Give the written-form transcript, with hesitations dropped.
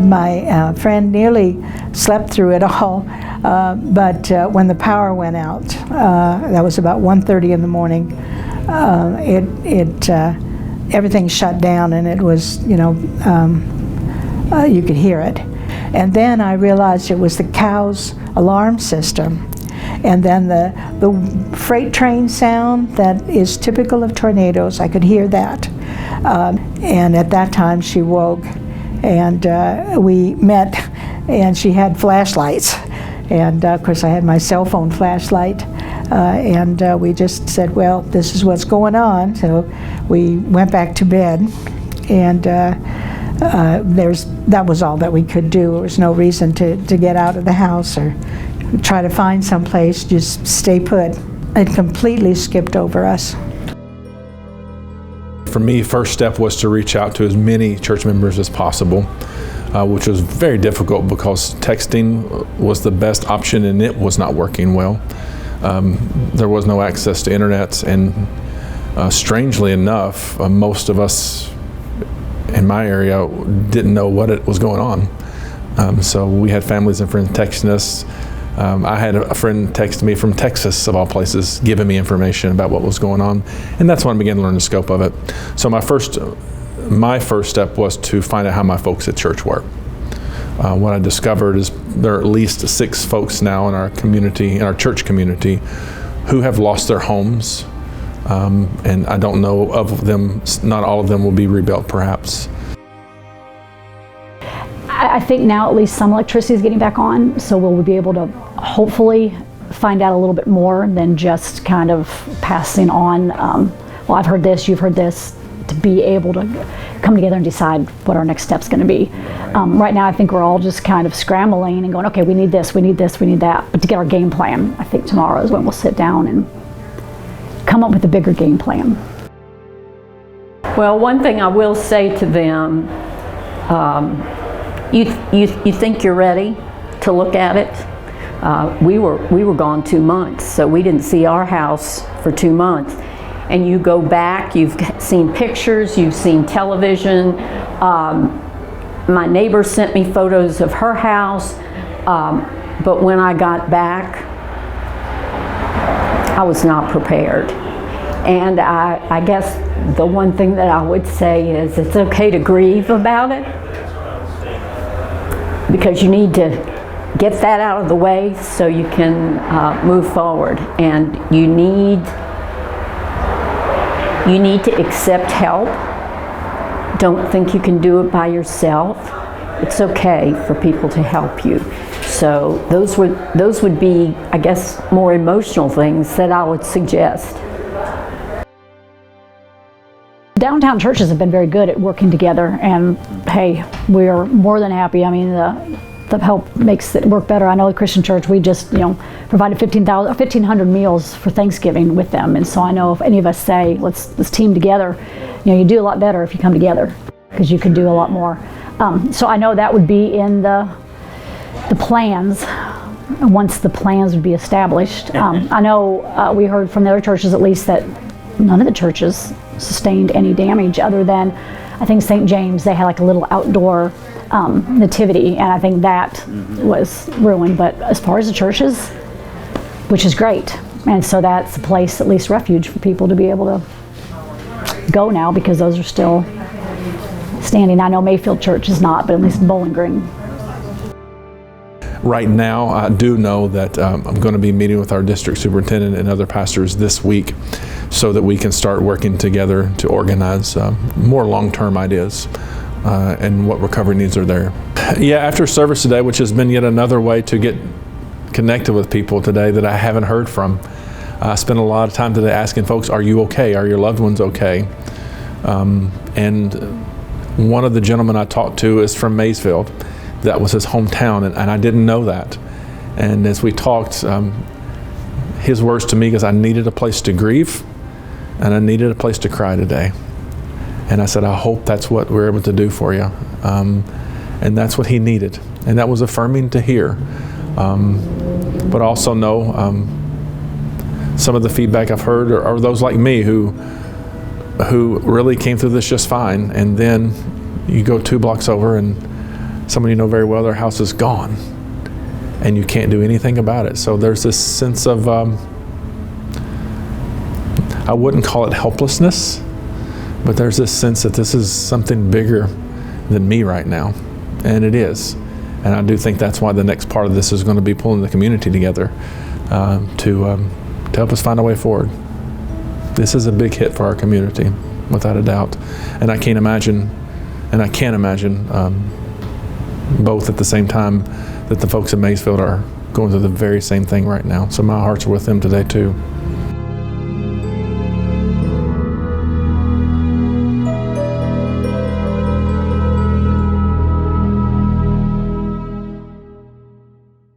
My friend nearly slept through it all, but when the power went out, that was about 1:30 in the morning, everything shut down, and it was, you could hear it. And then I realized it was the cow's alarm system. And then the freight train sound that is typical of tornadoes, I could hear that. And at that time she woke, and we met, and she had flashlights. And of course I had my cell phone flashlight. And we just said, well, this is what's going on. So we went back to bed, and that was all that we could do. There was no reason to get out of the house or try to find some place, just stay put. It completely skipped over us. For me, first step was to reach out to as many church members as possible, which was very difficult because texting was the best option and it was not working well. There was no access to internet, and strangely enough, most of us in my area didn't know what was going on. So we had families and friends texting us. I had a friend text me from Texas, of all places, giving me information about what was going on, and that's when I began to learn the scope of it. So my first step was to find out how my folks at church were. What I discovered is there are at least 6 folks now in our community, in our church community, who have lost their homes, and I don't know of them. Not all of them will be rebuilt, perhaps. I think now at least some electricity is getting back on, so we'll be able to hopefully find out a little bit more than just kind of passing on, well, I've heard this, you've heard this, to be able to come together and decide what our next step's going to be. Right now I think we're all just kind of scrambling and going, okay, we need this, we need this, we need that, but to get our game plan, I think tomorrow is when we'll sit down and come up with a bigger game plan. Well, one thing I will say to them, you think you're ready to look at it? We were gone 2 months, so we didn't see our house for 2 months. And you go back, you've seen pictures, you've seen television. My neighbor sent me photos of her house, but when I got back, I was not prepared. And I guess the one thing that I would say is it's okay to grieve about it, because you need to get that out of the way so you can move forward. And you need to accept help. Don't think you can do it by yourself. It's okay for people to help you. So those would be, I guess, more emotional things that I would suggest. Downtown churches have been very good at working together, and hey, we're more than happy. I mean, the help makes it work better. I know the Christian church, we just provided 1,500 meals for Thanksgiving with them, and so I know if any of us say let's team together, you do a lot better if you come together, because you can do a lot more. So I know that would be in the plans once the plans would be established. I know we heard from the other churches at least that none of the churches sustained any damage other than, I think St. James, they had like a little outdoor nativity, and I think that was ruined. But as far as the churches, which is great, and so that's a place, at least refuge, for people to be able to go now, because those are still standing. I know Mayfield Church is not, but at least Bowling Green. Right now, I do know that I'm going to be meeting with our district superintendent and other pastors this week so that we can start working together to organize more long-term ideas and what recovery needs are there. Yeah, after service today, which has been yet another way to get connected with people today that I haven't heard from. I spent a lot of time today asking folks, are you okay? Are your loved ones okay? And one of the gentlemen I talked to is from Maysville. That was his hometown, and I didn't know that. And as we talked, his words to me is, I needed a place to grieve, and I needed a place to cry today. And I said, I hope that's what we're able to do for you. And that's what he needed. And that was affirming to hear. But also know some of the feedback I've heard are those like me who really came through this just fine. And then you go 2 blocks over and someone you know very well, their house is gone, and you can't do anything about it. So there's this sense of, I wouldn't call it helplessness, but there's this sense that this is something bigger than me right now, and it is. And I do think that's why the next part of this is going to be pulling the community together to help us find a way forward. This is a big hit for our community, without a doubt. And I can't imagine both at the same time that the folks in Maysfield are going through the very same thing right now. So my hearts are with them today too.